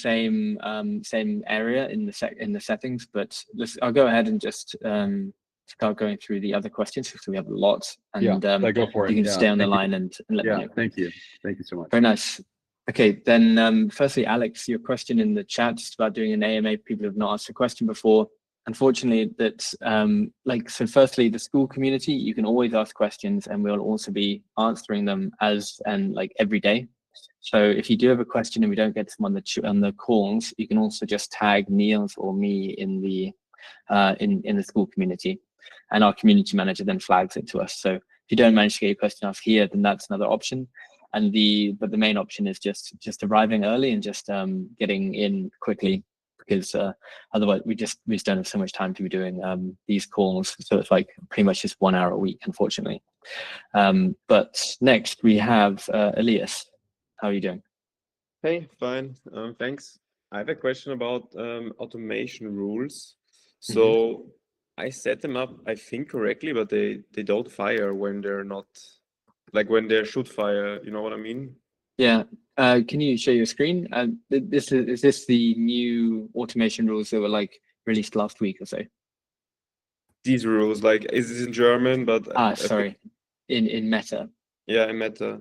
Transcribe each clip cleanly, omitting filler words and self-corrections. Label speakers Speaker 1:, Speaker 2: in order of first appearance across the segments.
Speaker 1: same area in the settings, but I'll go ahead and just start going through the other questions because we have a lot, and
Speaker 2: go for it.
Speaker 1: you can stay on the line and let me know.
Speaker 2: Thank you so much.
Speaker 1: Very nice. Okay, then firstly, Alex, your question in the chat just about doing an AMA. People have not asked a question before. Unfortunately, so firstly, the school community, you can always ask questions and we'll also be answering them every day. So if you do have a question and we don't get to them on the calls, you can also just tag Niels or me in the school community, and our community manager then flags it to us. So if you don't manage to get your question asked here, then that's another option. But the main option is just arriving early and just getting in quickly, because otherwise we just don't have so much time to be doing these calls. So it's like pretty much just 1 hour a week, unfortunately. But next we have Elias. How are you doing?
Speaker 3: Hey, fine. Thanks. I have a question about automation rules. So I set them up, I think, correctly, but they don't fire when they're not, like when they should fire. You know what I mean?
Speaker 1: Yeah. Can you share your screen? Is this the new automation rules that were released last week or so?
Speaker 3: These rules, is this in German? But
Speaker 1: sorry, in Meta.
Speaker 3: Yeah, in Meta.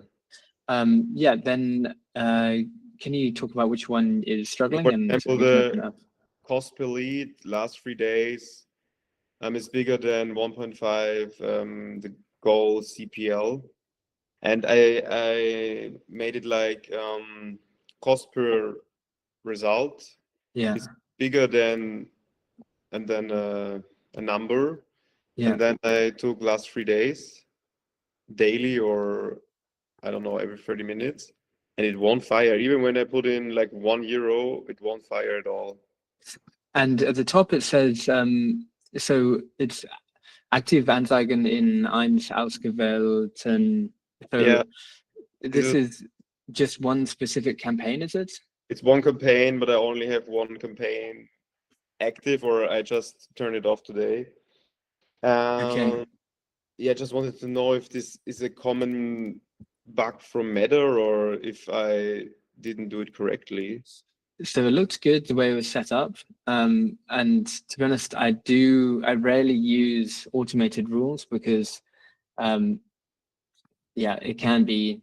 Speaker 1: Yeah. Then can you talk about which one is struggling?
Speaker 3: For example, the cost per lead last 3 days is bigger than 1.5 the goal CPL. And I made it cost per result is bigger than, and then a number. And then I took last 3 days daily, or I don't know, every 30 minutes, and it won't fire. Even when I put in €1, it won't fire at all.
Speaker 1: And at the top it says, so it's active Anzeigen in 1 ausgewählten. So this is just one specific campaign, is it?
Speaker 3: It's one campaign, but I only have one campaign active, or I just turned it off today.
Speaker 1: Okay.
Speaker 3: Yeah, just wanted to know if this is a common bug from Meta or if I didn't do it correctly.
Speaker 1: So it looked good the way it was set up. And to be honest, I rarely use automated rules because it can be,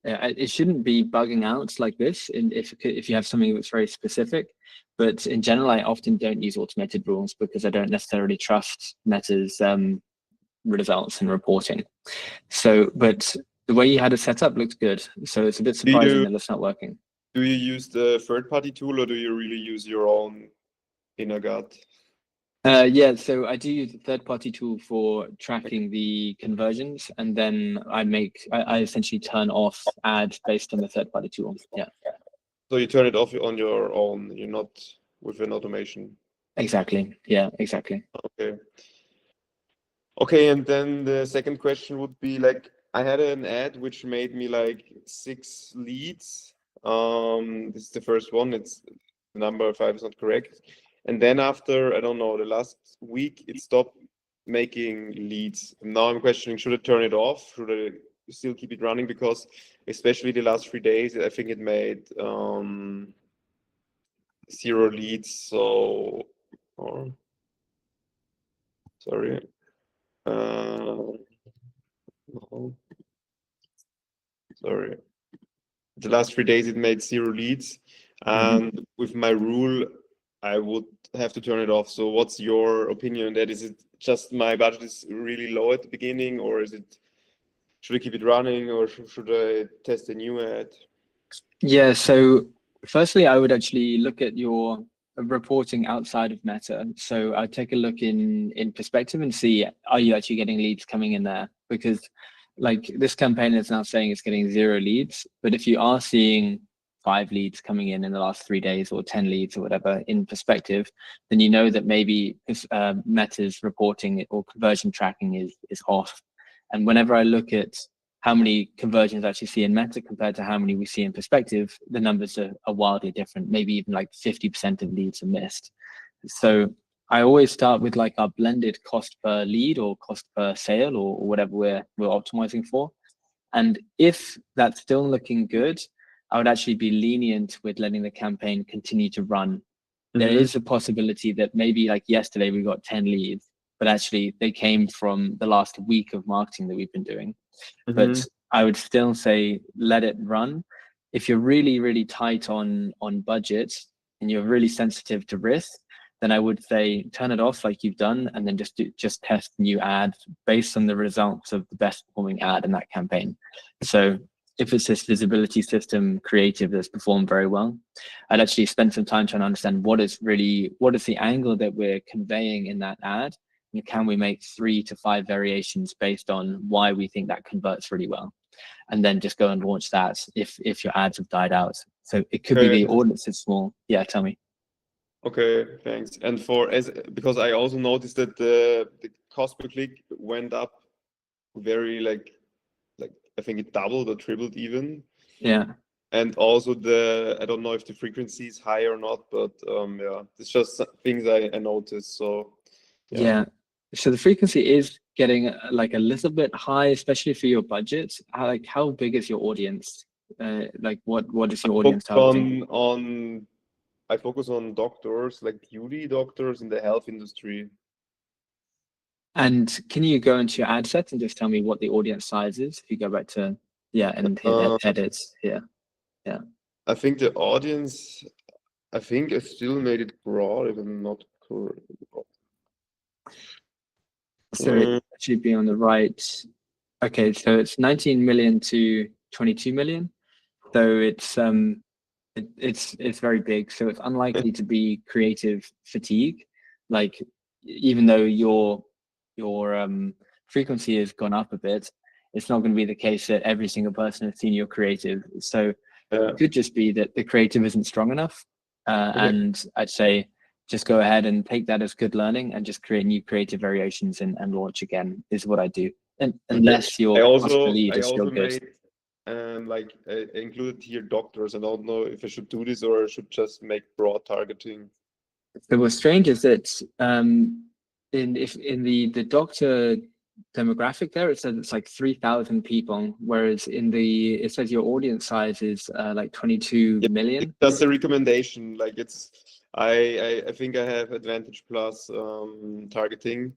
Speaker 1: it shouldn't be bugging out like this if you have something that's very specific. But in general, I often don't use automated rules because I don't necessarily trust Meta's results and reporting. So, but the way you had it set up looked good. So it's a bit surprising that it's not working.
Speaker 3: Do you use the third-party tool, or do you really use your own inner gut?
Speaker 1: Yeah, so I do use a third-party tool for tracking the conversions, and then I essentially turn off ads based on the third-party tool. Yeah.
Speaker 3: So you turn it off on your own. You're not with an automation.
Speaker 1: Exactly. Yeah, exactly.
Speaker 3: Okay. Okay, and then the second question would be I had an ad which made me 6 leads. This is the first one. It's number 5 is not correct. And then after, I don't know, the last week, it stopped making leads. And now I'm questioning, should I turn it off? Should I still keep it running? Because especially the last 3 days, I think it made 0 leads. So, sorry. No. Sorry. The last 3 days, it made 0 leads. And with my rule, I would have to turn it off. So what's your opinion on that? Is it just my budget is really low at the beginning, or should I keep it running, or should I test a new ad?
Speaker 1: Yeah, so firstly, I would actually look at your reporting outside of Meta. So I'd take a look in perspective and see, are you actually getting leads coming in there? Because this campaign is now saying it's getting 0 leads, but if you are seeing 5 leads coming in the last 3 days, or 10 leads or whatever in perspective, then you know that maybe Meta's reporting or conversion tracking is off. And whenever I look at how many conversions I actually see in Meta compared to how many we see in perspective, the numbers are wildly different. Maybe even 50% of leads are missed. So I always start with our blended cost per lead or cost per sale or whatever we're optimizing for. And if that's still looking good, I would actually be lenient with letting the campaign continue to run. There is a possibility that maybe like yesterday we got 10 leads, but actually they came from the last week of marketing that we've been doing. But I would still say let it run. If you're really, really tight on budget and you're really sensitive to risk, then I would say turn it off like you've done, and then just test new ads based on the results of the best performing ad in that campaign. So if it's this visibility system creative that's performed very well, I'd actually spend some time trying to understand what is the angle that we're conveying in that ad, and can we make 3 to 5 variations based on why we think that converts really well, and then just go and launch that if your ads have died out. So it could be the audience is small. Yeah, tell me.
Speaker 3: Okay, thanks. And because I also noticed that the cost per click went up very like I think it doubled or tripled even.
Speaker 1: Yeah.
Speaker 3: And also I don't know if the frequency is high or not, but yeah, it's just things I noticed. So
Speaker 1: yeah. So the frequency is getting like a little bit high, especially for your budget. How big is your audience? Like what is your audience targeting?
Speaker 3: I focus on doctors, like beauty doctors in the health industry.
Speaker 1: And can you go into your ad set and just tell me what the audience size is? If you go back to and hit edits here. Yeah.
Speaker 3: I think the audience, I think I still made it broad, if I'm not correct.
Speaker 1: So it should be on the right. Okay, so it's 19 million to 22 million. So it's very big. So it's unlikely to be creative fatigue. Like even though your frequency has gone up a bit, it's not going to be the case that every single person has seen your creative. So it could just be that the creative isn't strong enough. And I'd say just go ahead and take that as good learning and just create new creative variations and launch again is what I do. And unless your cost per lead is still good.
Speaker 3: I included here doctors. I don't know if I should do this or I should just make broad targeting.
Speaker 1: So what's strange is that in the doctor demographic there, it says it's like 3,000 people, whereas it says your audience size is like 22 million.
Speaker 3: That's a recommendation. Like I think I have Advantage Plus targeting.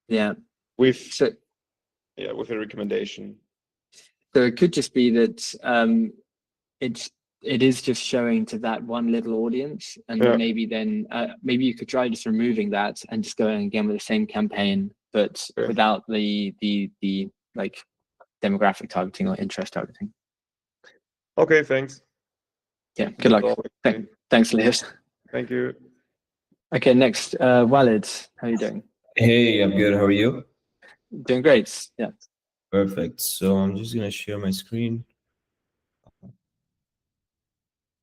Speaker 1: Yeah.
Speaker 3: With a recommendation.
Speaker 1: So it could just be that it is just showing to that one little audience, and maybe you could try just removing that and just going again with the same campaign, but without the like demographic targeting or interest targeting.
Speaker 3: Okay, thanks.
Speaker 1: Yeah, good luck. Thanks, Leos.
Speaker 3: Thank you.
Speaker 1: Okay, next, Walid, how are you doing?
Speaker 4: Hey, I'm good. How are you?
Speaker 1: Doing great. Yeah.
Speaker 4: Perfect. So I'm just gonna share my screen.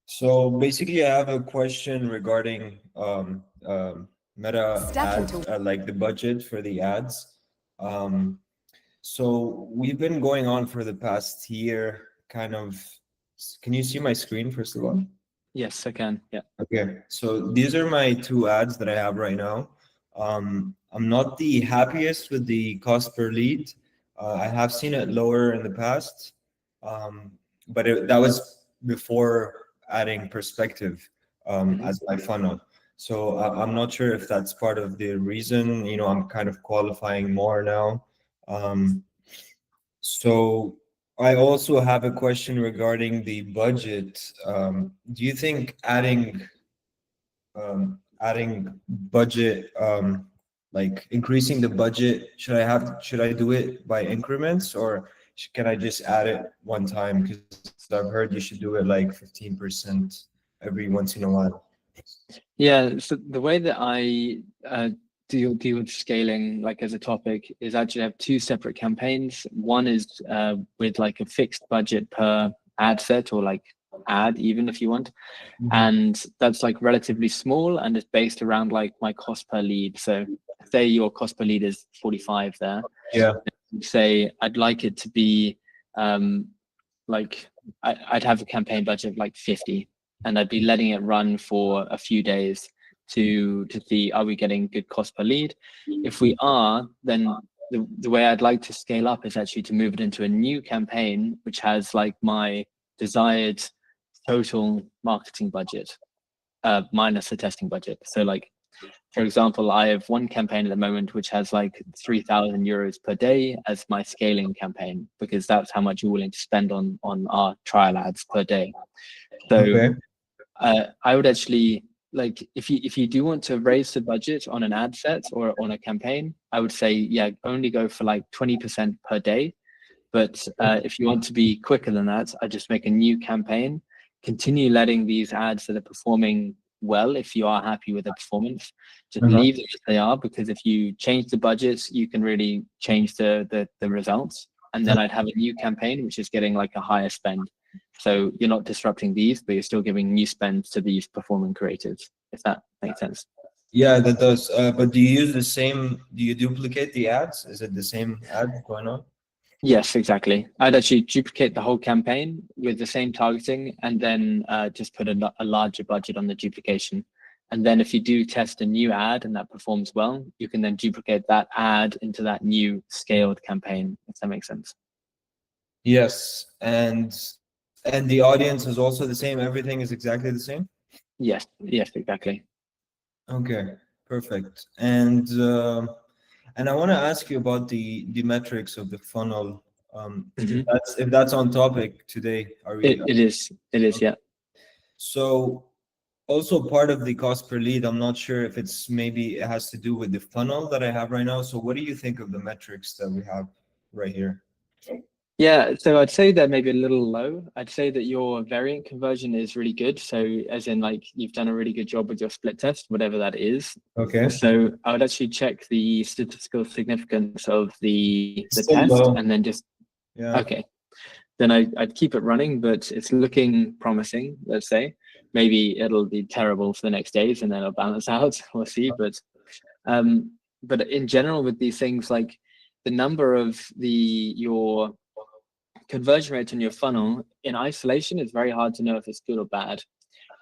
Speaker 4: So basically, I have a question regarding Meta ads, like the budget for the ads. So we've been going on for the past year, kind of. Can you see my screen first of all?
Speaker 1: Yes, I can. Yeah.
Speaker 4: Okay. So these are my 2 ads that I have right now. I'm not the happiest with the cost per lead. I have seen it lower in the past, but that was before adding perspective as my funnel. So I'm not sure if that's part of the reason. I'm kind of qualifying more now. So I also have a question regarding the budget. Do you think adding budget, like increasing the budget, should I do it by increments, or can I just add it one time? Because I've heard you should do it like 15% every once in a while.
Speaker 1: Yeah, so the way that I deal with scaling, like as a topic, is actually have 2 separate campaigns. One is with like a fixed budget per ad set, or like ad, even if you want. And that's like relatively small, and it's based around like my cost per lead. So say your cost per lead is 45 there.
Speaker 4: Yeah.
Speaker 1: Say I'd like it to be like I'd have a campaign budget of like 50, and I'd be letting it run for a few days to see, are we getting good cost per lead? If we are, then the way I'd like to scale up is actually to move it into a new campaign, which has like my desired total marketing budget minus the testing budget. So like, for example, I have one campaign at the moment which has like 3,000 euros per day as my scaling campaign, because that's how much you're willing to spend on our trial ads per day. So
Speaker 4: Okay.
Speaker 1: I would actually, like, if you do want to raise the budget on an ad set or on a campaign, I would say, yeah, only go for like 20% per day. But if you want to be quicker than that, I just make a new campaign, continue letting these ads that are performing well, if you are happy with the performance, just leave them as they are, because if you change the budgets, you can really change the results. And then I'd have a new campaign, which is getting like a higher spend. So you're not disrupting these, but you're still giving new spend to these performing creatives, if that makes sense.
Speaker 4: Yeah, that does. But do you use the same, do you duplicate the ads? Is it the same ad going on?
Speaker 1: Yes, exactly. I'd actually duplicate the whole campaign with the same targeting, and then just put a larger budget on the duplication. And then if you do test a new ad and that performs well, you can then duplicate that ad into that new scaled campaign, if that makes sense.
Speaker 4: Yes, and the audience is also the same. Everything is exactly the same.
Speaker 1: Yes, exactly.
Speaker 4: Okay, perfect. And I want to ask you about the metrics of the funnel. If that's on topic today, are we?
Speaker 1: It is, yeah.
Speaker 4: So also part of the cost per lead, I'm not sure if it's, maybe it has to do with the funnel that I have right now. So what do you think of the metrics that we have right here?
Speaker 1: Yeah, so I'd say they're maybe a little low. I'd say that your variant conversion is really good. So as in, like, you've done a really good job with your split test, whatever that is.
Speaker 4: Okay.
Speaker 1: So I would actually check the statistical significance of the
Speaker 4: Still
Speaker 1: test
Speaker 4: low.
Speaker 1: and then just,
Speaker 4: Yeah.
Speaker 1: okay. Then I'd keep it running, but it's looking promising, let's say. Maybe it'll be terrible for the next days and then it'll balance out. We'll see. But in general, with these things, like the number of your conversion rate on your funnel in isolation is very hard to know if it's good or bad.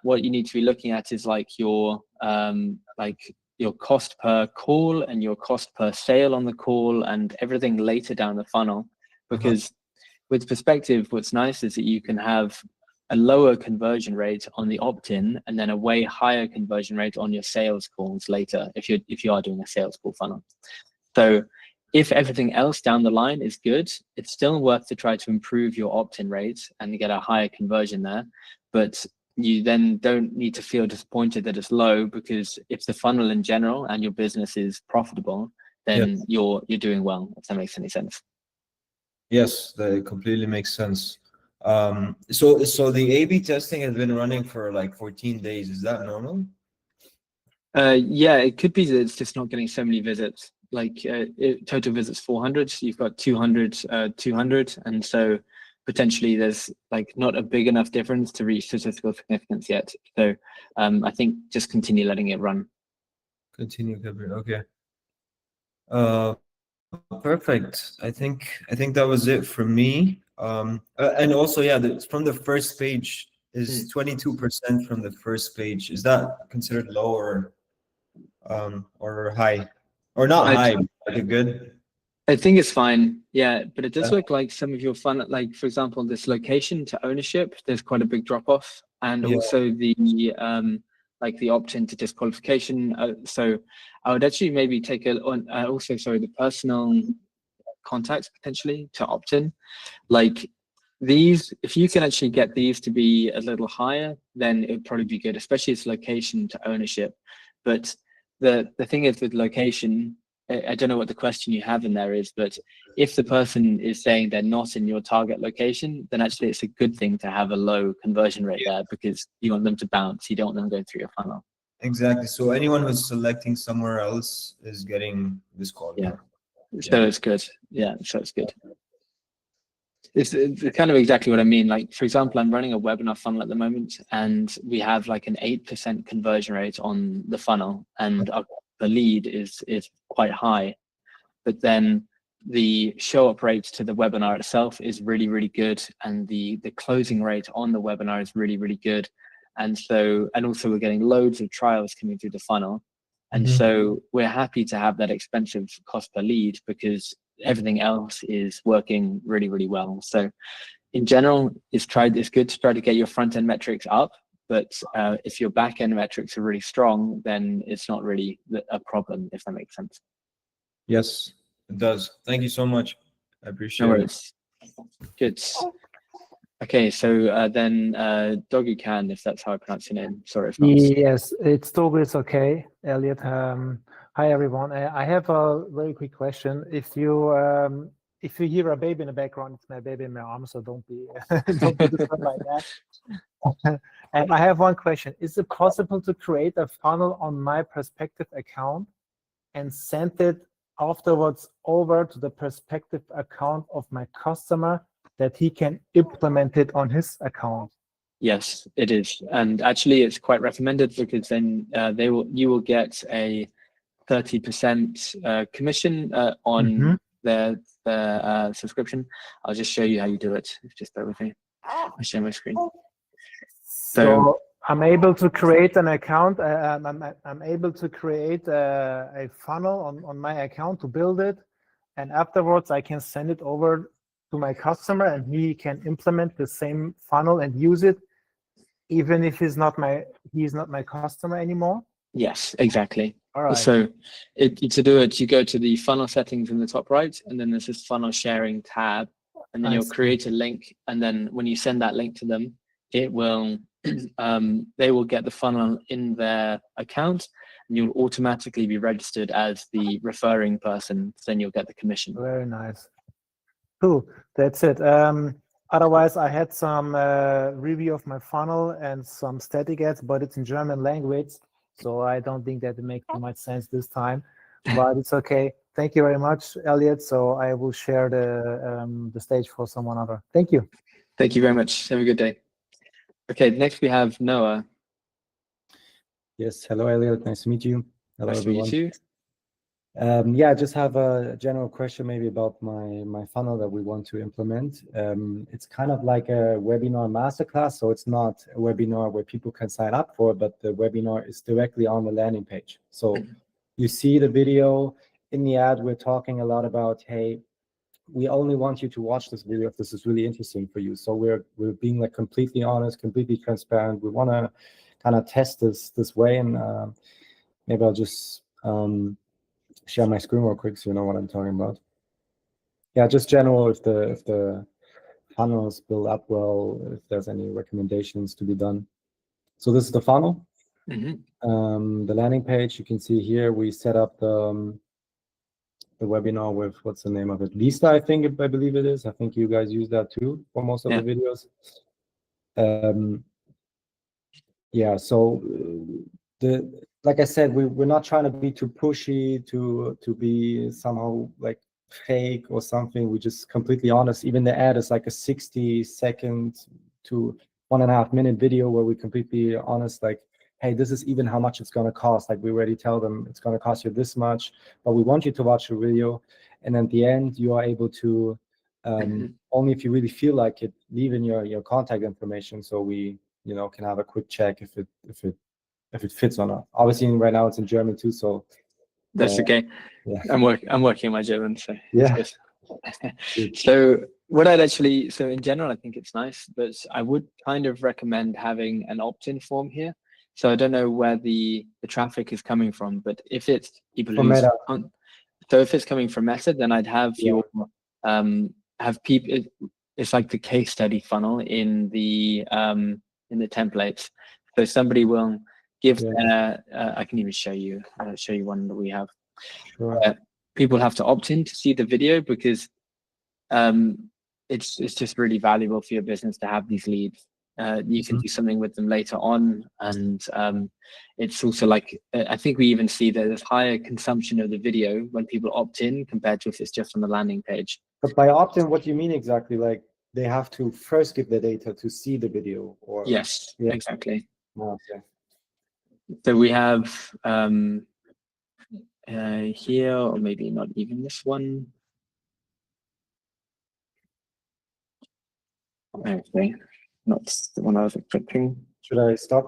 Speaker 1: What you need to be looking at is like your cost per call and your cost per sale on the call and everything later down the funnel. Because with perspective, what's nice is that you can have a lower conversion rate on the opt-in and then a way higher conversion rate on your sales calls later if you are doing a sales call funnel. So if everything else down the line is good, it's still worth to try to improve your opt-in rate and get a higher conversion there. But you then don't need to feel disappointed that it's low, because if the funnel in general and your business is profitable, then you're doing well, if that makes any sense.
Speaker 4: Yes, that completely makes sense. So the A/B testing has been running for like 14 days. Is that normal?
Speaker 1: Yeah, it could be that it's just not getting so many visits. Like total visits 400, so you've got 200, and so potentially there's like not a big enough difference to reach statistical significance yet. So I think just continue letting it run.
Speaker 4: Continue, okay. Perfect. I think that was it for me. And also, yeah, from the first page is 22% from the first page. Is that considered low or high? Or not high, like good?
Speaker 1: I think it's fine. Yeah, but it does look like some of your fun, like for example, this location to ownership, there's quite a big drop off, and also the like the opt-in to disqualification. So I would actually maybe take the personal contacts potentially to opt-in. Like these, if you can actually get these to be a little higher, then it would probably be good, especially its location to ownership. But the thing is with location, I don't know what the question you have in there is, but if the person is saying they're not in your target location, then actually it's a good thing to have a low conversion rate there, because you want them to bounce. You don't want them going through your funnel.
Speaker 4: Exactly. So anyone who's selecting somewhere else is getting this call.
Speaker 1: Yeah. So it's good. Yeah. So it's good. It's kind of exactly what I mean. Like, for example, I'm running a webinar funnel at the moment, and we have like an 8% conversion rate on the funnel, and the lead is quite high. But then the show up rate to the webinar itself is really, really good, and the closing rate on the webinar is really, really good. And also we're getting loads of trials coming through the funnel. And so we're happy to have that expensive cost per lead, because everything else is working really, really well. So in general, it's good to try to get your front-end metrics up, but if your back-end metrics are really strong, then it's not really a problem, if that makes sense.
Speaker 4: Yes, it does. Thank you so much. I appreciate
Speaker 1: No
Speaker 4: it.
Speaker 1: worries. Good. Okay, so then Doggy Can, if that's how I pronounce your name. Sorry if not.
Speaker 5: Yes, it's totally okay, Elliot. Hi everyone. I have a very quick question. If you hear a baby in the background, it's my baby in my arms, so don't be don't be disturbed by that. And I have one question. Is it possible to create a funnel on my Perspective account and send it afterwards over to the Perspective account of my customer that he can implement it on his account?
Speaker 1: Yes, it is, and actually, it's quite recommended because then you will get a 30% commission on their subscription. I'll just show you how you do it. Just bear with me. I'll share my screen.
Speaker 5: So I'm able to create an account. I'm able to create a funnel on my account to build it, and afterwards I can send it over to my customer, and he can implement the same funnel and use it, even if he's not my customer anymore.
Speaker 1: Yes, exactly.
Speaker 5: All right.
Speaker 1: So to do it, you go to the funnel settings in the top right, and then there's this funnel sharing tab, and then you'll create a link, and then when you send that link to them, it will they will get the funnel in their account, and you'll automatically be registered as the referring person. So then you'll get the commission.
Speaker 5: Very nice. Cool. That's it. Otherwise, I had some review of my funnel and some static ads, but it's in German language, so I don't think that it makes too much sense this time. But it's okay. Thank you very much, Elliot. So I will share the stage for someone other. Thank you.
Speaker 1: Thank you very much. Have a good day. Okay, next we have Noah.
Speaker 2: Yes, hello Elliot, nice to meet you. Hello
Speaker 1: Nice
Speaker 2: everyone.
Speaker 1: to meet you.
Speaker 2: Yeah, I just have a general question maybe about my funnel that we want to implement. It's kind of like a webinar masterclass, so it's not a webinar where people can sign up for, but the webinar is directly on the landing page. So you see the video. In the ad, we're talking a lot about, hey, we only want you to watch this video if this is really interesting for you. So we're being like completely honest, completely transparent. We want to kind of test this way, and maybe I'll just share my screen real quick so you know what I'm talking about. Yeah, just general, if the funnels build up well, if there's any recommendations to be done. So this is the funnel. The landing page, you can see here, we set up the webinar with, what's the name of it? Lista, I believe it is. I think you guys use that too for most of the videos. Yeah, so like I said, we're not trying to be too pushy, to be somehow like fake or something. We're just completely honest. Even the ad is like a 60-second to 1.5 minute video where we're completely honest, like, hey, this is even how much it's going to cost. Like, we already tell them it's going to cost you this much, but we want you to watch the video. And at the end, you are able to, only if you really feel like it, leave in your contact information, so we, you know, can have a quick check if it fits or not. Obviously, right now it's in German too, so
Speaker 1: that's okay.
Speaker 2: Yeah.
Speaker 1: I'm working my German, so
Speaker 2: yeah.
Speaker 1: So what I'd actually, so in general, I think it's nice, but I would kind of recommend having an opt-in form here. So I don't know where the traffic is coming from, but if it's people who, so if it's coming from Meta, then I'd have your have people. It's like the case study funnel in the templates. So somebody will give. I can even show you one that we have.
Speaker 2: Sure.
Speaker 1: People have to opt in to see the video because it's just really valuable for your business to have these leads. You can do something with them later on, and it's also like I think we even see that there's higher consumption of the video when people opt in compared to if it's just on the landing page.
Speaker 2: But by opt-in, what do you mean exactly? Like they have to first give the data to see the video, or?
Speaker 1: Yes, exactly.
Speaker 2: Oh, okay.
Speaker 1: So we have here, or maybe not even this one. Okay, not the one I was expecting.
Speaker 2: Should I stop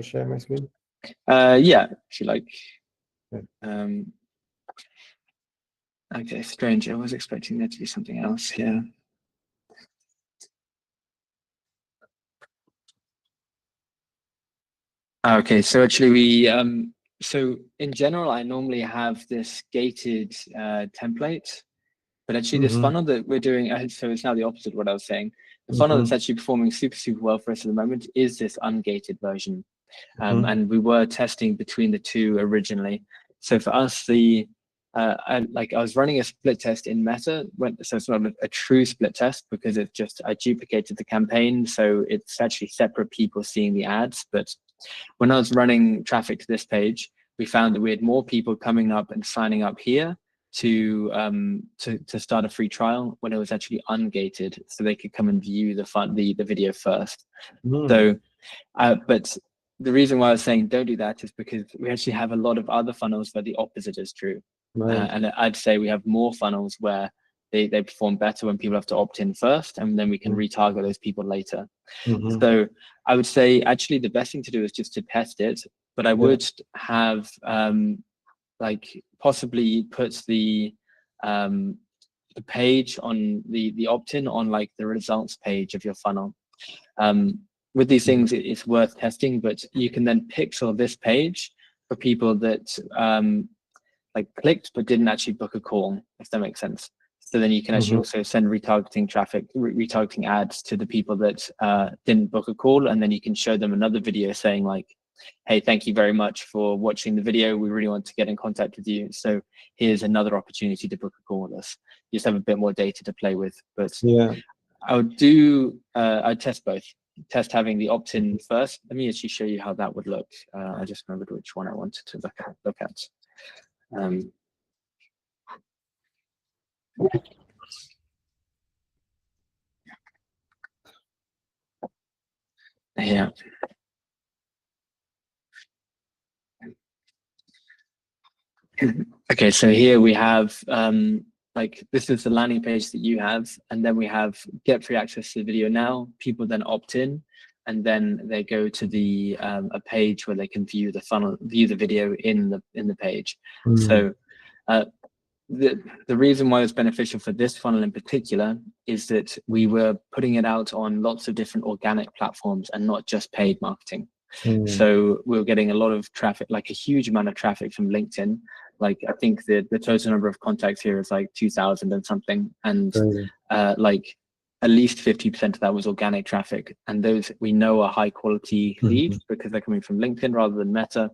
Speaker 2: sharing my screen?
Speaker 1: Yeah, if you like.
Speaker 2: Okay.
Speaker 1: Okay, strange. I was expecting there to be something else here. Okay, so actually we so in general, I normally have this gated template, but actually this funnel that we're doing, so it's now the opposite of what I was saying. The funnel that's actually performing super well for us at the moment is this ungated version. And we were testing between the two originally. So for us, I was running a split test in Meta, so it's not a true split test because it's just, I duplicated the campaign. So it's actually separate people seeing the ads. But when I was running traffic to this page, we found that we had more people coming up and signing up here to start a free trial when it was actually ungated, so they could come and view the video first. So, but the reason why I was saying don't do that is because we actually have a lot of other funnels where the opposite is true. And I'd say we have more funnels where they perform better when people have to opt in first, and then we can retarget those people later. So I would say actually the best thing to do is just to test it, but I would have like possibly put the page on the opt-in on like the results page of your funnel. With these things, it's worth testing, but you can then pixel this page for people that like clicked but didn't actually book a call, if that makes sense. So then you can actually also send retargeting traffic, retargeting ads to the people that didn't book a call, and then you can show them another video saying like, hey, thank you very much for watching the video. We really want to get in contact with you. So here's another opportunity to book a call with us. You just have a bit more data to play with. But I would I'd test both. Test having the opt-in first. Let me actually show you how that would look. I just remembered which one I wanted to look at. Yeah. Okay, so here we have like this is the landing page that you have, and then we have get free access to the video now. People then opt in, and then they go to the a page where they can view the video in the page. So the reason why it's beneficial for this funnel in particular is that we were putting it out on lots of different organic platforms and not just paid marketing. So we were getting a lot of traffic, like a huge amount of traffic from LinkedIn. Like I think the total number of contacts here is like 2,000 and something, and like at least 50% of that was organic traffic, and those we know are high quality leads because they're coming from LinkedIn rather than Meta.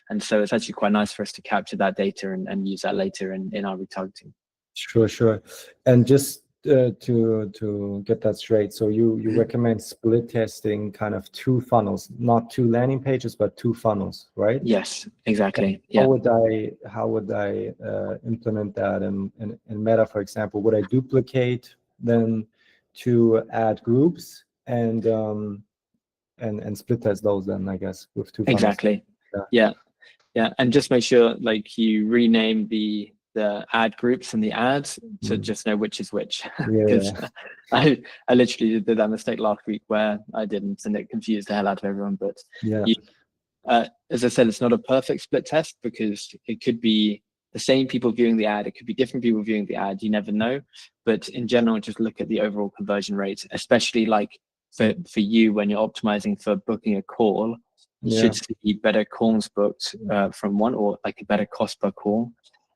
Speaker 1: And so it's actually quite nice for us to capture that data and use that later in our retargeting.
Speaker 2: Sure. And just to get that straight, so you recommend split testing kind of two funnels, not two landing pages, but two funnels, right?
Speaker 1: Yes, exactly.
Speaker 2: How would I implement that in Meta, for example? Would I duplicate then two ad groups and split test those then, I guess, with two funnels?
Speaker 1: Exactly. Yeah, and just make sure like you rename the ad groups and the ads to just know which is which. Because I literally did that mistake last week where I didn't, and it confused the hell out of everyone. But as I said, it's not a perfect split test because it could be the same people viewing the ad, it could be different people viewing the ad, you never know. But in general, just look at the overall conversion rate, especially like for you when you're optimizing for booking a call. You should see better calls booked from one, or like a better cost per call.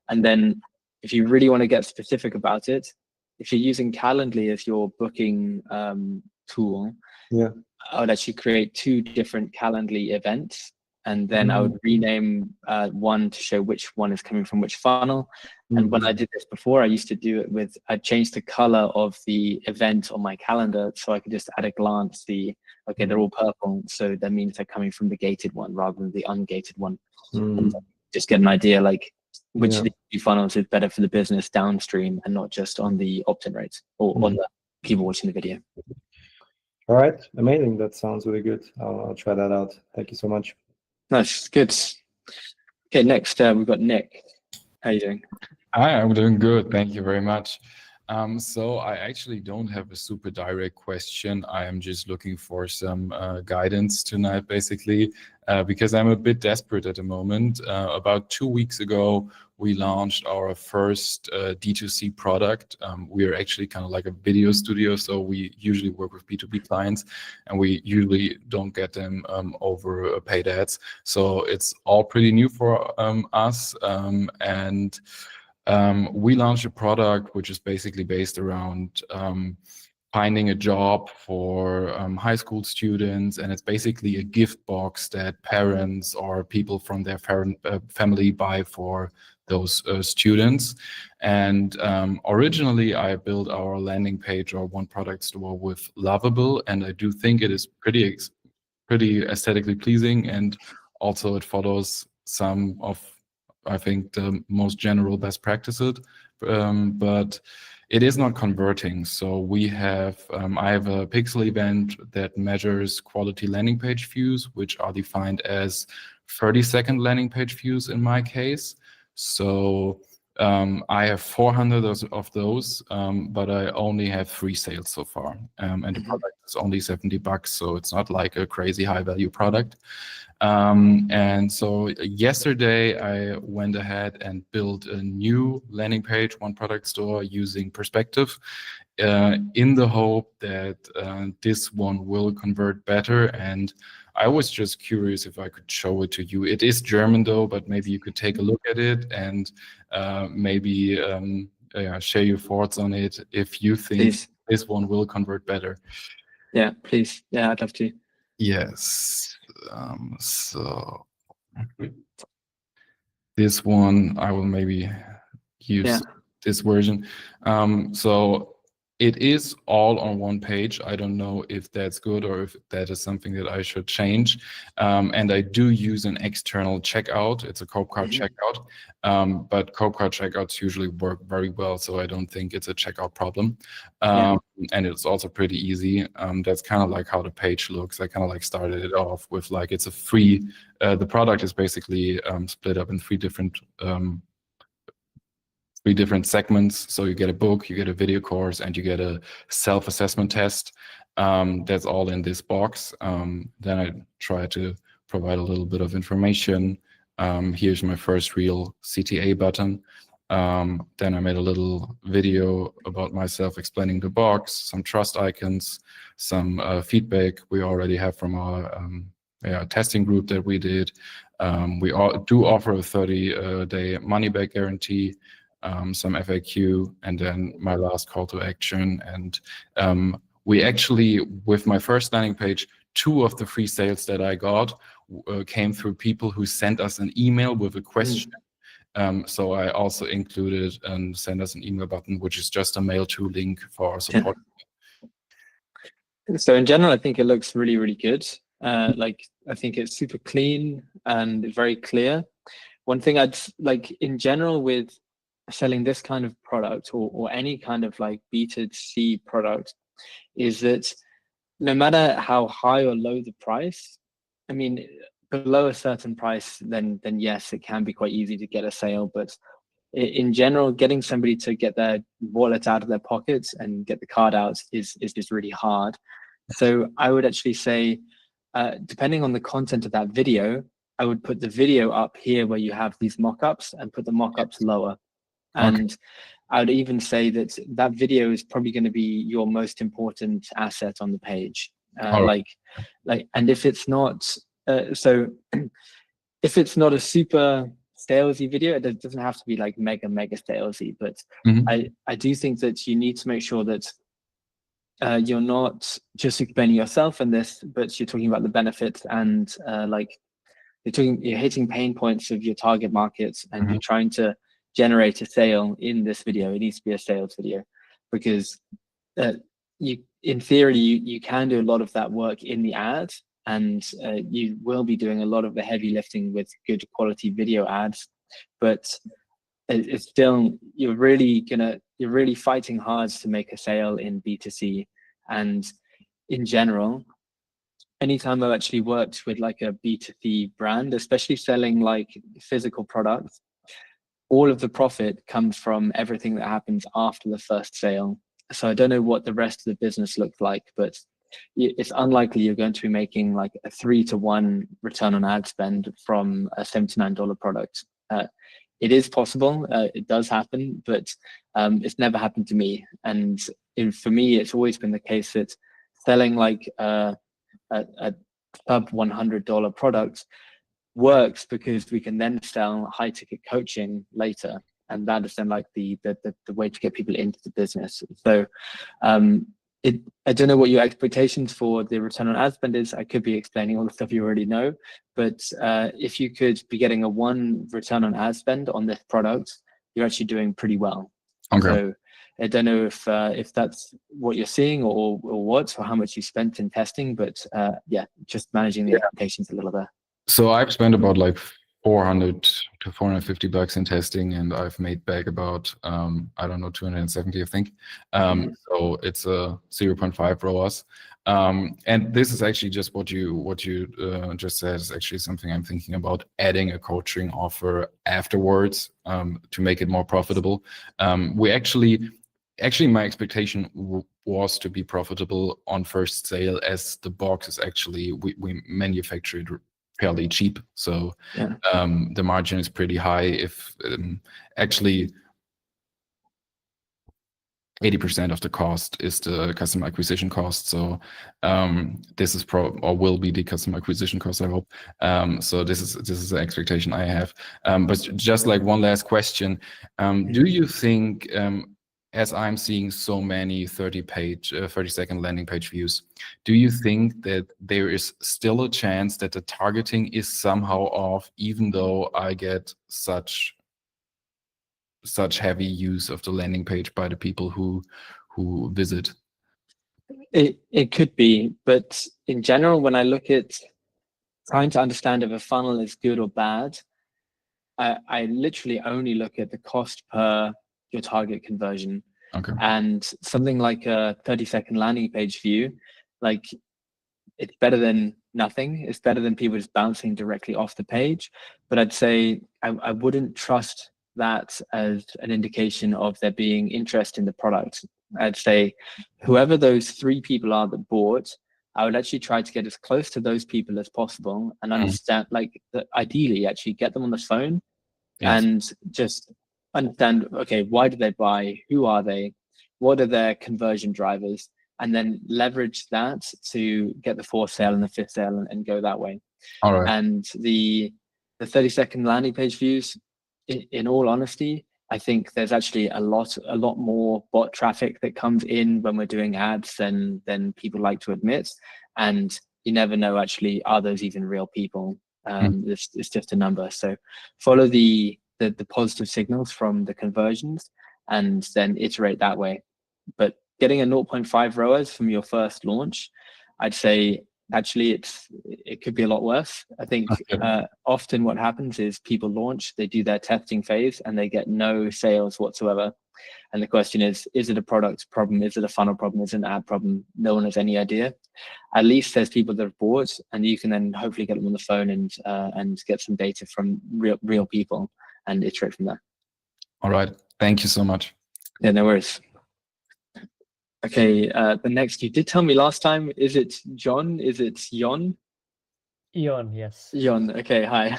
Speaker 1: And then if you really want to get specific about it, if you're using Calendly as your booking tool, I would actually create two different Calendly events. And then I would rename one to show which one is coming from which funnel. And when I did this before, I used to do it I'd change the color of the event on my calendar so I could just at a glance see, okay, they're all purple. So that means they're coming from the gated one rather than the ungated one. And just get an idea like which of the two funnels is better for the business downstream and not just on the opt-in rates or on the people watching the video.
Speaker 2: All right, amazing. That sounds really good. I'll try that out. Thank you so much.
Speaker 1: Nice, good. Okay, next we've got Nick. How are you doing?
Speaker 6: Hi, I'm doing good. Thank you very much. So I actually don't have a super direct question. I am just looking for some guidance tonight, basically, because I'm a bit desperate at the moment. About 2 weeks ago, we launched our first D2C product. We are actually kind of like a video studio, so we usually work with B2B clients, and we usually don't get them over paid ads. So it's all pretty new for us, and we launched a product which is basically based around finding a job for high school students, and it's basically a gift box that parents or people from their family buy for those students. And originally I built our landing page or one product store with Lovable, and I do think it is pretty aesthetically pleasing, and also it follows some of, I think, the most general best practices, but it is not converting. So we have, I have a pixel event that measures quality landing page views, which are defined as 30-second landing page views in my case. So I have 400 of those, but I only have 3 sales so far. And the product is only $70, so it's not like a crazy high value product. And so yesterday I went ahead and built a new landing page, one product store using Perspective, in the hope that this one will convert better. And I was just curious if I could show it to you. It is German though, but maybe you could take a look at it and maybe share your thoughts on it if you think
Speaker 1: Please.
Speaker 6: this one will convert better.
Speaker 1: Yeah, please. Yeah, I'd love to.
Speaker 6: Yes. So this one, I will maybe use this version. So it is all on one page. I don't know if that's good or if that is something that I should change. And I do use an external checkout. It's a Cope Card checkout, but Cope Card checkouts usually work very well, so I don't think it's a checkout problem. And it's also pretty easy. That's kind of like how the page looks. I kind of like started it off with like, it's a free, the product is basically split up in 3 different segments. So you get a book, you get a video course, and you get a self-assessment test. That's all in this box. Then I try to provide a little bit of information. Here's my first real CTA button. Then I made a little video about myself explaining the box, some trust icons, some feedback we already have from our testing group that we did. We do offer a 30-day money-back guarantee, some FAQ, and then my last call to action. And we actually, with my first landing page, 2 of the free sales that I got came through people who sent us an email with a question. So I also included and send us an email button, which is just a mail to link for our support.
Speaker 1: So in general, I think it looks really, really good. Like, I think it's super clean and very clear. One thing I'd like in general with selling this kind of product or any kind of like B2C product is that no matter how high or low the price, I mean, below a certain price, then yes, it can be quite easy to get a sale. But in general, getting somebody to get their wallet out of their pockets and get the card out is just really hard. So I would actually say, depending on the content of that video, I would put the video up here where you have these mock-ups and put the mock-ups lower. And I would even say that that video is probably going to be your most important asset on the page. And if it's not, if it's not a super salesy video, it doesn't have to be like mega salesy, but I do think that you need to make sure that you're not just explaining yourself in this, but you're talking about the benefits and you're hitting pain points of your target markets, and you're trying to generate a sale in this video. It needs to be a sales video, because in theory, you can do a lot of that work in the ad, and you will be doing a lot of the heavy lifting with good quality video ads, but it's still, you're really fighting hard to make a sale in B2C. And in general, anytime I've actually worked with like a B2C brand, especially selling like physical products, all of the profit comes from everything that happens after the first sale. So I don't know what the rest of the business looks like, but it's unlikely you're going to be making like a 3-to-1 return on ad spend from a $79 product. It is possible, it does happen, but it's never happened to me. And for me, it's always been the case that selling like a sub $100 product works because we can then sell high ticket coaching later, and that is then like the way to get people into the business. So I don't know what your expectations for the return on ad spend is. I could be explaining all the stuff you already know, but if you could be getting a 1 return on ad spend on this product, you're actually doing pretty well.
Speaker 6: Okay.
Speaker 1: So I don't know if that's what you're seeing or what, or how much you spent in testing, but yeah, just managing the expectations a little bit.
Speaker 6: So I've spent about like 400 to 450 bucks in testing, and I've made back about I don't know, 270, I think. So it's a 0.5 ROAS. And this is actually just what you just said is actually something I'm thinking about, adding a coaching offer afterwards to make it more profitable. We actually my expectation was to be profitable on first sale, as the box is actually we manufacture it fairly cheap, so
Speaker 1: Yeah.
Speaker 6: the margin is pretty high. If actually 80% of the cost is the customer acquisition cost, so this is or will be the customer acquisition cost, I hope. So this is the expectation I have. But just like one last question, do you think, as I'm seeing so many 30-second landing page views, do you think that there is still a chance that the targeting is somehow off, even though I get such heavy use of the landing page by the people who visit?
Speaker 1: It could be, but in general, when I look at trying to understand if a funnel is good or bad, I literally only look at the cost per your target conversion.
Speaker 6: Okay.
Speaker 1: And something like a 30-second landing page view, like, it's better than nothing. It's better than people just bouncing directly off the page. But I'd say I wouldn't trust that as an indication of there being interest in the product. I'd say whoever those 3 people are that bought, I would actually try to get as close to those people as possible and understand, like, ideally actually get them on the phone. Yes. And just understand, okay, why did they buy? Who are they? What are their conversion drivers? And then leverage that to get the 4th sale and the 5th sale and go that way.
Speaker 6: All right.
Speaker 1: And the 30-second landing page views, in all honesty, I think there's actually a lot more bot traffic that comes in when we're doing ads than people like to admit. And you never know, actually, are those even real people? It's just a number. So follow the positive signals from the conversions and then iterate that way. But getting a 0.5 ROAS from your first launch, I'd say actually it could be a lot worse. I think often what happens is people launch, they do their testing phase, and they get no sales whatsoever. And the question is it a product problem? Is it a funnel problem? Is it an ad problem? No one has any idea. At least there's people that have bought, and you can then hopefully get them on the phone and get some data from real people and iterate from there.
Speaker 6: All right. Thank you so much.
Speaker 1: Yeah, no worries. Okay, the next, you did tell me last time, is it John? Is it Jon?
Speaker 7: Jon, yes.
Speaker 1: Jon, okay, hi.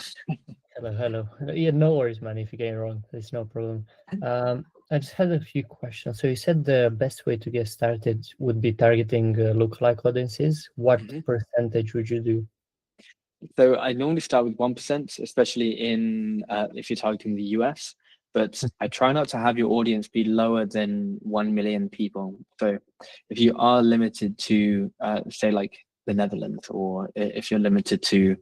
Speaker 7: Hello. Yeah, no worries, man, if you get it wrong, there's no problem. I just had a few questions. So you said the best way to get started would be targeting lookalike audiences. What percentage would you do?
Speaker 1: So I normally start with 1%, especially if you're targeting the US. But I try not to have your audience be lower than 1 million people. So if you are limited to, say, like the Netherlands, or if you're limited to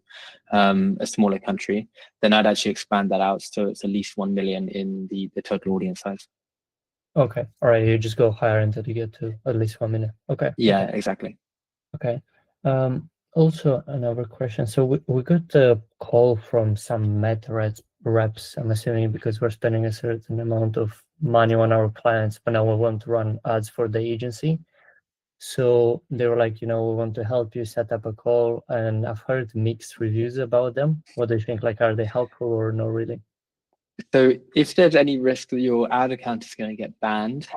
Speaker 1: a smaller country, then I'd actually expand that out so it's at least 1 million in the total audience size.
Speaker 7: Okay. All right. You just go higher until you get to at least 1 million. Okay.
Speaker 1: Yeah,
Speaker 7: okay.
Speaker 1: Exactly.
Speaker 7: Okay. Also, another question. So we got a call from some Meta reps, I'm assuming, because we're spending a certain amount of money on our clients, but now we want to run ads for the agency. So they were like, we want to help you set up a call, and I've heard mixed reviews about them. What do you think? Like, are they helpful or not really?
Speaker 1: So if there's any risk that your ad account is going to get banned,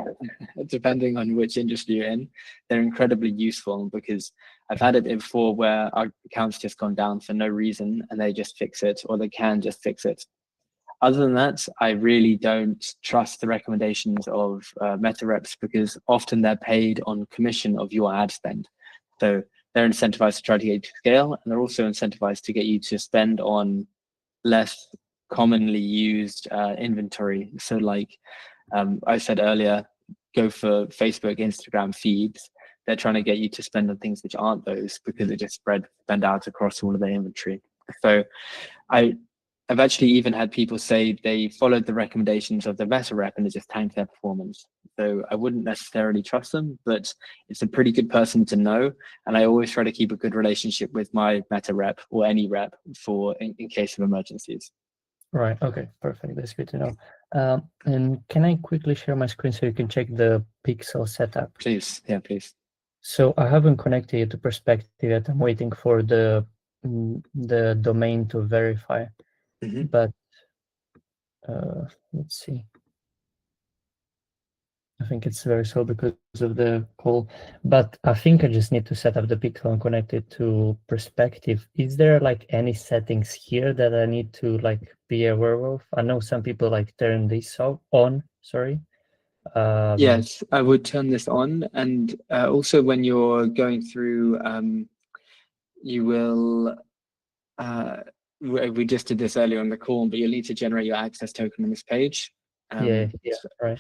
Speaker 1: depending on which industry you're in, they're incredibly useful because I've had it before where our account's just gone down for no reason and they just fix it, or they can just fix it. Other than that, I really don't trust the recommendations of meta reps because often they're paid on commission of your ad spend. So they're incentivized to try to get you to scale, and they're also incentivized to get you to spend on less commonly used inventory. So like I said earlier, go for Facebook, Instagram feeds. They're trying to get you to spend on things which aren't those because it just spend out across all of their inventory. So I've actually even had people say they followed the recommendations of the meta rep and it just tanked their performance. So I wouldn't necessarily trust them, but it's a pretty good person to know. And I always try to keep a good relationship with my meta rep or any rep for in case of emergencies.
Speaker 7: Right. Okay. Perfect. That's good to know. And can I quickly share my screen so you can check the pixel setup?
Speaker 1: Please. Yeah, please.
Speaker 7: So I haven't connected it to Perspective yet. I'm waiting for the domain to verify.
Speaker 1: Mm-hmm.
Speaker 7: But let's see. I think it's very slow because of the call, but I think I just need to set up the pixel and connect it to Perspective. Is there like any settings here that I need to like be aware of? I know some people like turn this on, sorry.
Speaker 1: Yes, I would turn this on. And also when you're going through, you will, we just did this earlier on the call, but you'll need to generate your access token on this page.
Speaker 7: Yeah, right.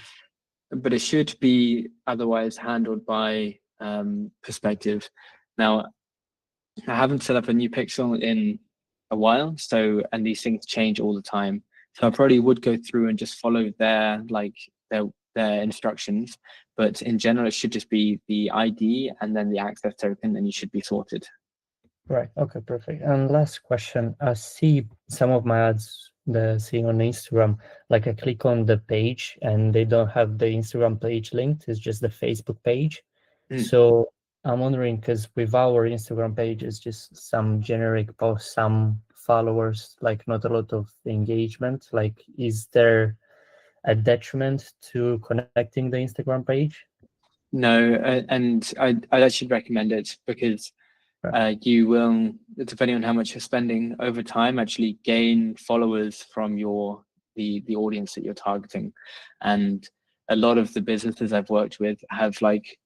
Speaker 1: But it should be otherwise handled by Perspective. Now, I haven't set up a new pixel in a while, and these things change all the time. So I probably would go through and just follow their instructions. But in general, it should just be the ID and then the access token, and you should be sorted.
Speaker 7: Right. Okay, perfect. And last question. I see some of my ads seeing on Instagram, like I click on the page and they don't have the Instagram page linked, it's just the Facebook page. So I'm wondering, because with our Instagram page, it's just some generic posts, some followers, like not a lot of engagement. Like, is there a detriment to connecting the Instagram page?
Speaker 1: No, and I'd actually recommend it because you will, depending on how much you're spending over time, actually gain followers from the audience that you're targeting. And a lot of the businesses I've worked with have like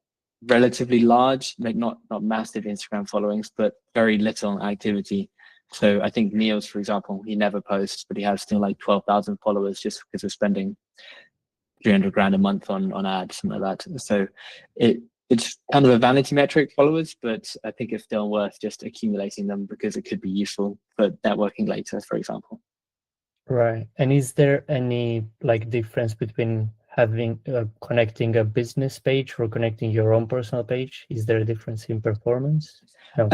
Speaker 1: relatively large, like not massive Instagram followings, but very little activity. So I think Niels, for example, he never posts, but he has still like 12,000 followers just because of spending 300 grand a month on ads, something like that. So it's kind of a vanity metric, followers, but I think it's still worth just accumulating them because it could be useful for networking later, for example.
Speaker 7: Right. And is there any like difference between having connecting a business page or connecting your own personal page? Is there a difference in performance? No.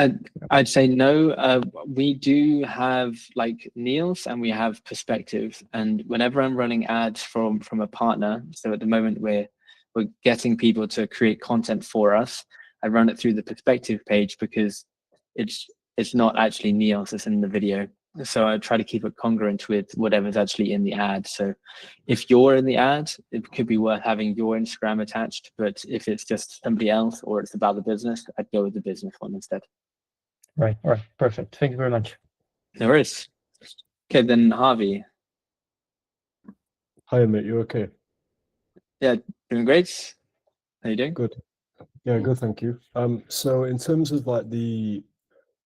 Speaker 1: I'd say no. We do have like Niels and we have Perspective, and whenever I'm running ads from a partner, so at the moment we're getting people to create content for us, I run it through the Perspective page because it's not actually Niels, it's in the video. So I try to keep it congruent with whatever's actually in the ad. So if you're in the ad, it could be worth having your Instagram attached. But if it's just somebody else or it's about the business, I'd go with the business one instead.
Speaker 7: Right. All right. Perfect. Thank you very much.
Speaker 1: No worries. Okay, then Harvey.
Speaker 8: Hi, mate. You okay?
Speaker 1: Yeah, doing great. How you doing?
Speaker 8: Good. Yeah, good. Thank you. So in terms of like the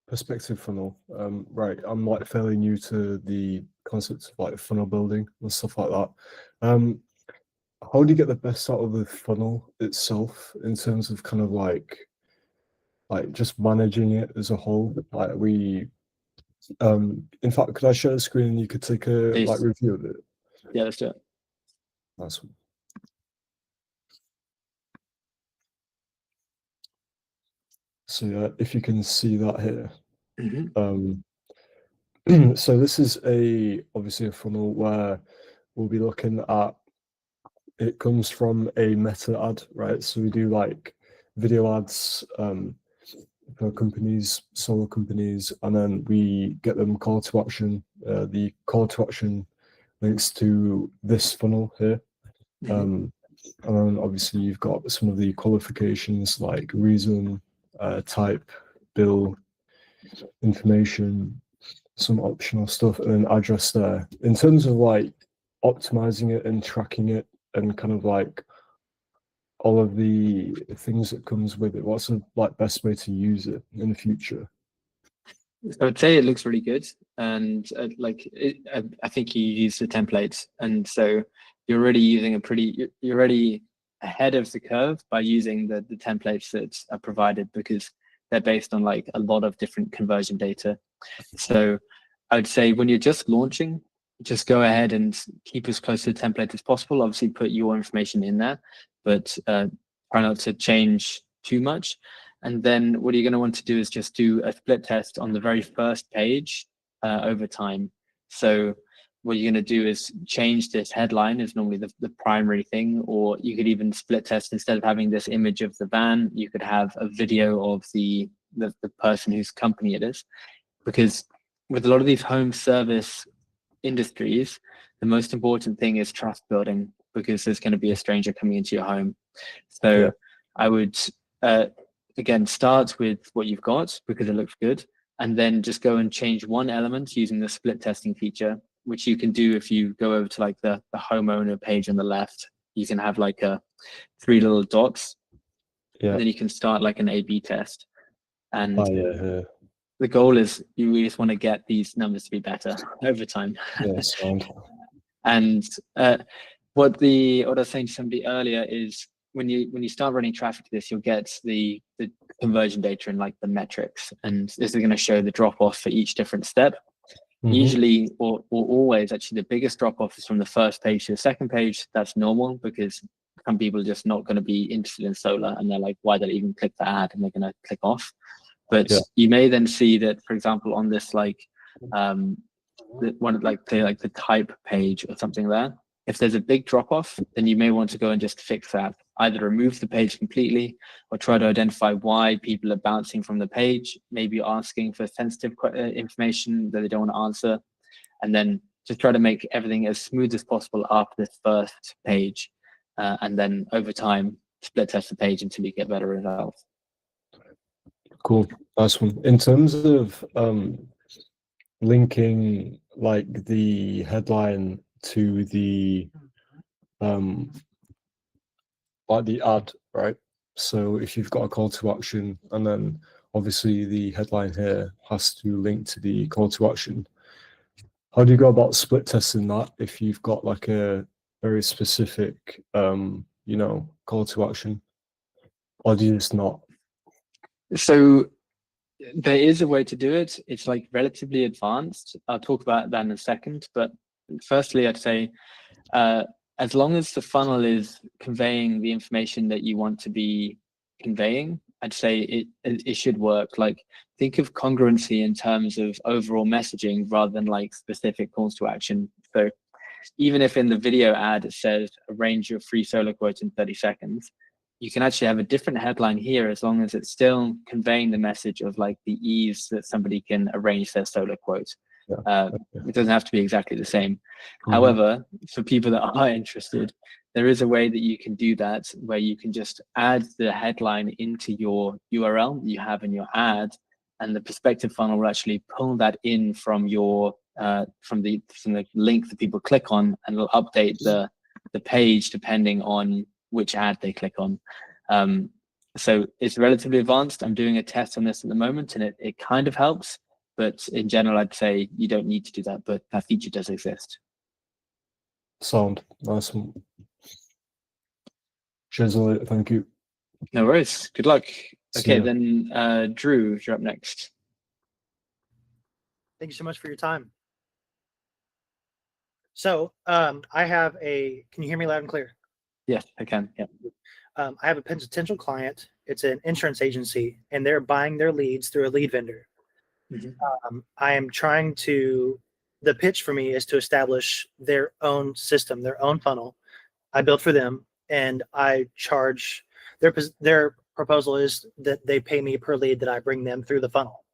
Speaker 8: Perspective funnel, right, I'm like fairly new to the concept of like funnel building and stuff like that. How do you get the best out of the funnel itself in terms of kind of like just managing it as a whole? Like in fact, could I share the screen and you could take a
Speaker 1: Please.
Speaker 8: like review of it?
Speaker 1: Yeah, let's do it.
Speaker 8: Nice one. So yeah, if you can see that here. So this is obviously a funnel where we'll be looking at, it comes from a meta ad, right? So we do like video ads for companies, solo companies, and then we get them call to action. The call to action links to this funnel here. And then obviously you've got some of the qualifications like reason, type, bill, information, some optional stuff, and then address there. In terms of like optimizing it and tracking it and kind of like all of the things that comes with it, what's the like best way to use it in the future?
Speaker 1: I would say it looks really good, and I think you use the templates, and so you're already using you're already ahead of the curve by using the templates that are provided, because they're based on like a lot of different conversion data. So I would say when you're just launching, just go ahead and keep as close to the template as possible. Obviously put your information in there, but try not to change too much. And then what you're going to want to do is just do a split test on the very first page over time. So what you're going to do is change this headline is normally the primary thing, or you could even split test. Instead of having this image of the van, you could have a video of the person whose company it is. Because with a lot of these home service industries, the most important thing is trust building, because there's going to be a stranger coming into your home. So I would again start with what you've got because it looks good, and then just go and change one element using the split testing feature, which you can do if you go over to like the homeowner page on the left. You can have like 3 little dots, and then you can start like an A/B test. And the goal is you just want to get these numbers to be better over time. And what I was saying to somebody earlier is when you start running traffic to this, you'll get the conversion data and like the metrics, and this is going to show the drop off for each different step. Usually, or always, actually, the biggest drop off is from the first page to the second page. That's normal because some people are just not going to be interested in solar, and they're like, why did I even click the ad? And they're going to click off. But you may then see that, for example, on this like one like say like the type page or something there, if there's a big drop off, then you may want to go and just fix that. Either remove the page completely or try to identify why people are bouncing from the page, maybe asking for sensitive information that they don't want to answer, and then just try to make everything as smooth as possible after this first page, and then over time split test the page until you get better results.
Speaker 8: Cool, nice one. In terms of linking like the headline to the like the ad, right? So if you've got a call to action, and then obviously the headline here has to link to the call to action, how do you go about split testing that if you've got like a very specific you know, call to action, or do you just not?
Speaker 1: So there is a way to do it. It's like relatively advanced. I'll talk about that in a second, but firstly I'd say as long as the funnel is conveying the information that you want to be conveying, I'd say it should work. Like, think of congruency in terms of overall messaging rather than like specific calls to action. So even if in the video ad it says arrange your free solar quote in 30 seconds, you can actually have a different headline here as long as it's still conveying the message of like the ease that somebody can arrange their solar quote. It doesn't have to be exactly the same. However, for people that are interested, there is a way that you can do that where you can just add the headline into your URL you have in your ad, and the perspective funnel will actually pull that in from your from the link that people click on, and it'll update the page depending on which ad they click on. So it's relatively advanced. I'm doing a test on this at the moment, and it kind of helps. But in general, I'd say you don't need to do that, but that feature does exist.
Speaker 8: Sound nice one. Cheers, Elliot. Thank you.
Speaker 1: No worries. Good luck. Okay, then Drew, you're up next.
Speaker 9: Thank you so much for your time. So I have a, can you hear me loud and clear?
Speaker 1: Yes, I can. Yeah.
Speaker 9: I have a potential client. It's an insurance agency, and they're buying their leads through a lead vendor. I am trying to, the pitch for me is to establish their own system, their own funnel. I built for them, and I charge, their proposal is that they pay me per lead that I bring them through the funnel.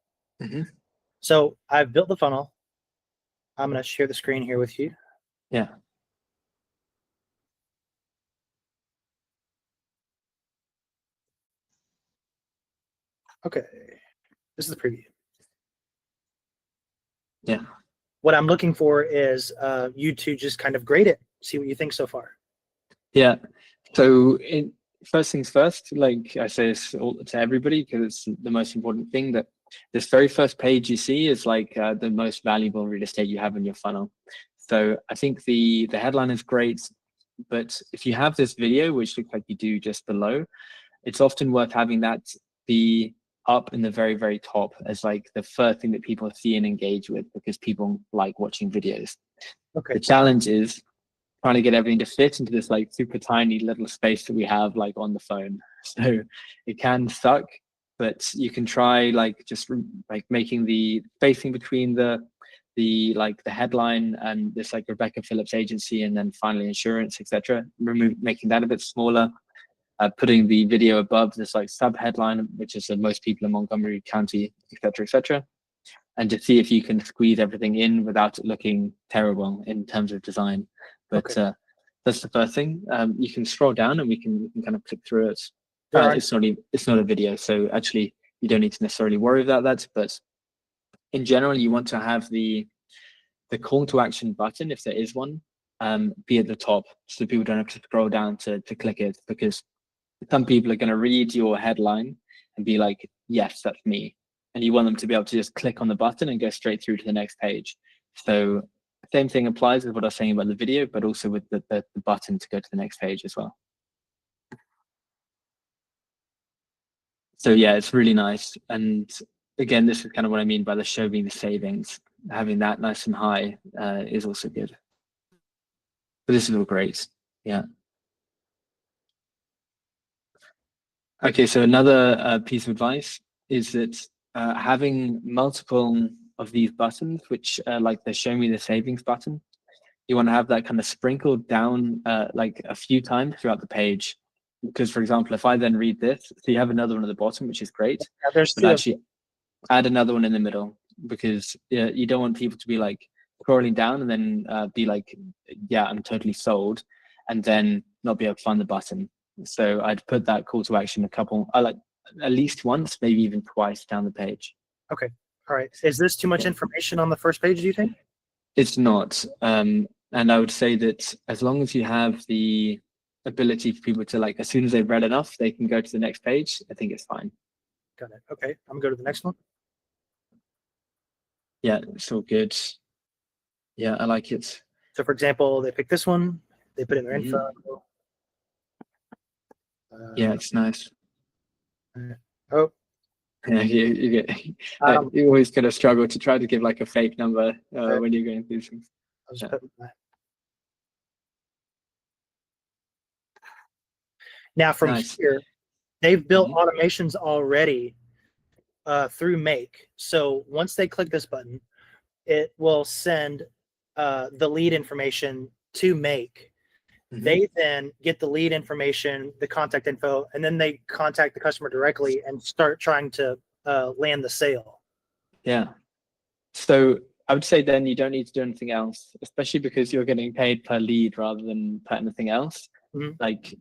Speaker 9: So I've built the funnel. I'm going to share the screen here with you.
Speaker 1: Yeah.
Speaker 9: Okay, this is the preview.
Speaker 1: Yeah.
Speaker 9: What I'm looking for is you to just kind of grade it, see what you think so far.
Speaker 1: Yeah. So first things first, like I say this to everybody because it's the most important thing, that this very first page you see is like the most valuable real estate you have in your funnel. So I think the headline is great, but if you have this video, which looks like you do just below, it's often worth having that be up in the very, very top as like the first thing that people see and engage with, because people like watching videos.
Speaker 9: Okay.
Speaker 1: The challenge is trying to get everything to fit into this like super tiny little space that we have like on the phone. So it can suck, but you can try like just like making the spacing between the like the headline and this like Rebecca Phillips agency and then finally insurance, etc. Making that a bit smaller. Putting the video above this like sub headline, which is most people in Montgomery County, etc., and to see if you can squeeze everything in without it looking terrible in terms of design. But
Speaker 9: Okay.
Speaker 1: that's the first thing. You can scroll down and we can kind of click through it. It's not a video, so actually you don't need to necessarily worry about that. But in general, you want to have the call to action button, if there is one, be at the top, so people don't have to scroll down to click it, because some people are going to read your headline and be like, yes, that's me. And you want them to be able to just click on the button and go straight through to the next page. So same thing applies with what I was saying about the video, but also with the button to go to the next page as well. So yeah, it's really nice. And again, this is kind of what I mean by the show me the savings. Having that nice and high is also good. But this is all great. Yeah. Okay, so another piece of advice is that having multiple of these buttons, which like the show me the savings button, you want to have that kind of sprinkled down like a few times throughout the page. Because for example, if I then read this, so you have another one at the bottom, which is great,
Speaker 9: There's
Speaker 1: but
Speaker 9: two.
Speaker 1: actually add another one in the middle, because you don't want people to be like scrolling down and then be like, yeah, I'm totally sold, and then not be able to find the button. So I'd put that call to action at least once, maybe even twice down the page.
Speaker 9: Okay. All right. Is this too much information on the first page, do you think?
Speaker 1: It's not. And I would say that as long as you have the ability for people to, like, as soon as they've read enough, they can go to the next page, I think it's fine.
Speaker 9: Got it. Okay. I'm going to go to the next one.
Speaker 1: Yeah, it's all good. Yeah, I like it.
Speaker 9: So for example, they pick this one, they put in their info.
Speaker 1: Yeah, it's nice.
Speaker 9: Oh,
Speaker 1: Yeah, you always kind of struggle to try to give like a fake number when you're going through things.
Speaker 9: I'll just put that. Now from
Speaker 1: Nice.
Speaker 9: here, they've built automations already through Make. So once they click this button, it will send the lead information to Make. They then get the lead information, the contact info, and then they contact the customer directly and start trying to land the sale.
Speaker 1: Yeah. So I would say then you don't need to do anything else, especially because you're getting paid per lead rather than per anything else. Like